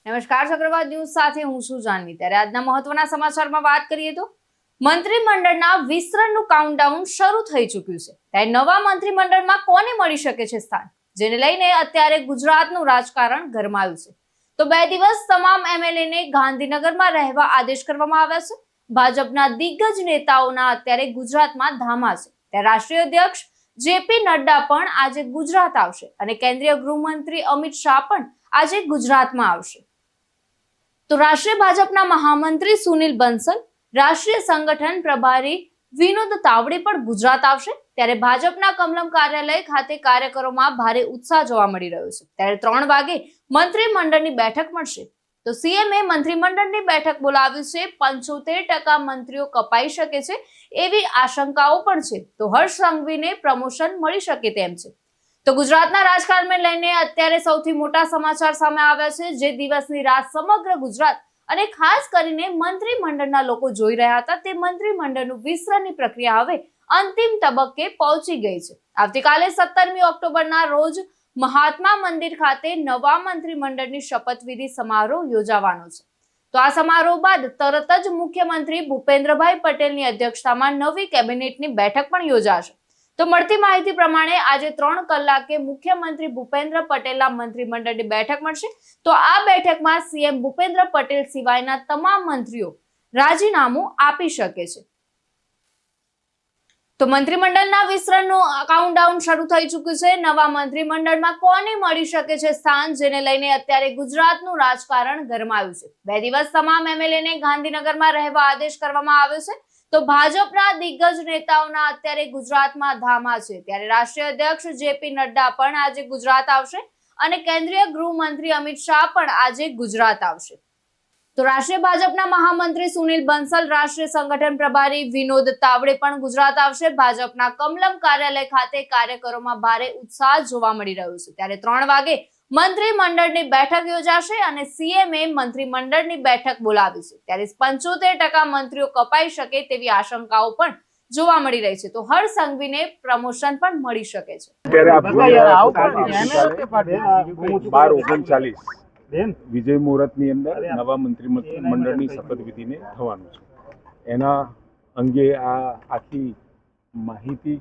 નમસ્કાર, ચક્રવાત ન્યૂઝ સાથે હું છું જાનવી। ત્યારે આજના મહત્વના સમાચારમાં વાત કરીએ તો મંત્રીમંડળના વિસ્તરણનું કાઉન્ટડાઉન શરૂ થઈ ચૂક્યું છે। ત્યારે નવા મંત્રીમંડળમાં કોને મળી શકે છે સ્થાન, જેને લઈને અત્યારે ગુજરાતનું રાજકારણ ગરમાયું છે। તો 2 દિવસ તમામ એમએલએને ગાંધીનગરમાં રહેવા આદેશ કરવામાં આવ્યા છે। ભાજપના દિગ્ગજ નેતાઓના અત્યારે ગુજરાતમાં ધામા છે। ત્યારે રાષ્ટ્રીય અધ્યક્ષ જેપી નડ્ડા પણ આજે ગુજરાત આવશે અને કેન્દ્રીય ગૃહમંત્રી અમિત શાહ પણ આજે ગુજરાતમાં આવશે। તો રાષ્ટ્રીય ભાજપના મહામંત્રી સુનિલ બંસલ, રાષ્ટ્રીય સંગઠન પ્રભારી વિનોદ તાવડે પણ ગુજરાત આવશે। ત્યારે ભાજપના કમલમ કાર્યાલય ખાતે કાર્યકરોમાં ભારે ઉત્સાહ જોવા મળી રહ્યો છે। ત્યારે 3 વાગે મંત્રીમંડળની બેઠક મળશે। તો સીએમએ મંત્રીમંડળની બેઠક બોલાવી છે। 75% મંત્રીઓ કપાઈ શકે છે એવી આશંકાઓ પણ છે। તો હર્ષ સંઘવીને પ્રમોશન મળી શકે તેમ છે। તો ગુજરાતના રાજકારણને લઈને અત્યારે સૌથી મોટા સમાચાર સામે આવ્યા છે। જે દિવસની રાત સમગ્ર ગુજરાત અને ખાસ કરીને મંત્રીમંડળના લોકો જોઈ રહ્યા હતા, તે મંત્રીમંડળનું વિસ્તરણની પ્રક્રિયા હવે અંતિમ તબક્કે પહોંચી ગઈ છે। આવતીકાલે 17મી ઓક્ટોબરના રોજ મહાત્મા મંદિર ખાતે નવા મંત્રીમંડળની શપથવિધિ સમારોહ યોજાવાનો છે। તો આ સમારોહ બાદ તરત જ મુખ્યમંત્રી ભૂપેન્દ્રભાઈ પટેલની અધ્યક્ષતામાં નવી કેબિનેટની બેઠક પણ યોજાશે। તો મળતી માહિતી પ્રમાણે આજે 3 કલાકે મુખ્યમંત્રી ભૂપેન્દ્ર પટેલના મંત્રીમંડળની બેઠક મળશે। તો આ બેઠકમાં સીએમ ભૂપેન્દ્ર પટેલ સિવાયના તમામ મંત્રીઓ રાજીનામું આપી શકે છે। તો મંત્રીમંડળના વિસ્તરણનું કાઉન્ટડાઉન શરૂ થઈ ચૂક્યું છે। નવા મંત્રીમંડળમાં કોને મળી શકે છે સ્થાન, જેને લઈને અત્યારે ગુજરાતનું રાજકારણ ગરમાયું છે। 2 દિવસ તમામ એમએલએને ગાંધીનગરમાં રહેવા આદેશ કરવામાં આવ્યો છે। તો ભાજપના દિગ્ગજ નેતાઓના અત્યારે ગુજરાતમાં ધામા છે। ત્યારે રાષ્ટ્રીય અધ્યક્ષ જેપી નડ્ડા પણ આજે ગુજરાત આવશે અને કેન્દ્રીય ગૃહમંત્રી અમિત શાહ પણ આજે ગુજરાત આવશે। તો રાષ્ટ્રીય ભાજપના મહામંત્રી સુનિલ બંસલ, રાષ્ટ્રીય સંગઠન પ્રભારી વિનોદ તાવડે પણ ગુજરાત આવશે। ભાજપના કમલમ કાર્યાલય ખાતે કાર્યકરોમાં ભારે ઉત્સાહ જોવા મળી રહ્યો છે। ત્યારે 3 વાગે મંત્રીમંડળની બેઠક યોજાશે અને સીએમએ મંત્રીમંડળની બેઠક બોલાવી છે। ત્યારે 75% મંત્રીઓ કપાઈ શકે તેવી આશંકાઓ પણ જોવા મળી રહી છે। તો હર્ષ સંઘવીને પ્રમોશન પણ મળી શકે છે। વિજય મુહૂર્તની અંદર નવા મંત્રીમંડળની શપથવિધિને થવાનું છે। એના અંગે આ આખી માહિતી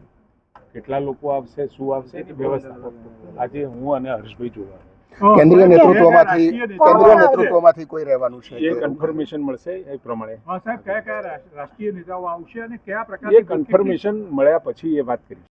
કેટલા લોકો આવશે, શું આવશે એની વ્યવસ્થા આજે હું અને હર્ષભાઈ જોવા કેન્દ્રીય નેતૃત્વમાંથી કોઈ રહેવાનું છે એ કન્ફર્મેશન મળશે એ પ્રમાણે। સાહેબ કયા રાષ્ટ્રીય નેતાઓ આવશે અને કયા પ્રકારની એ કન્ફર્મેશન મળ્યા પછી એ વાત કરીશું।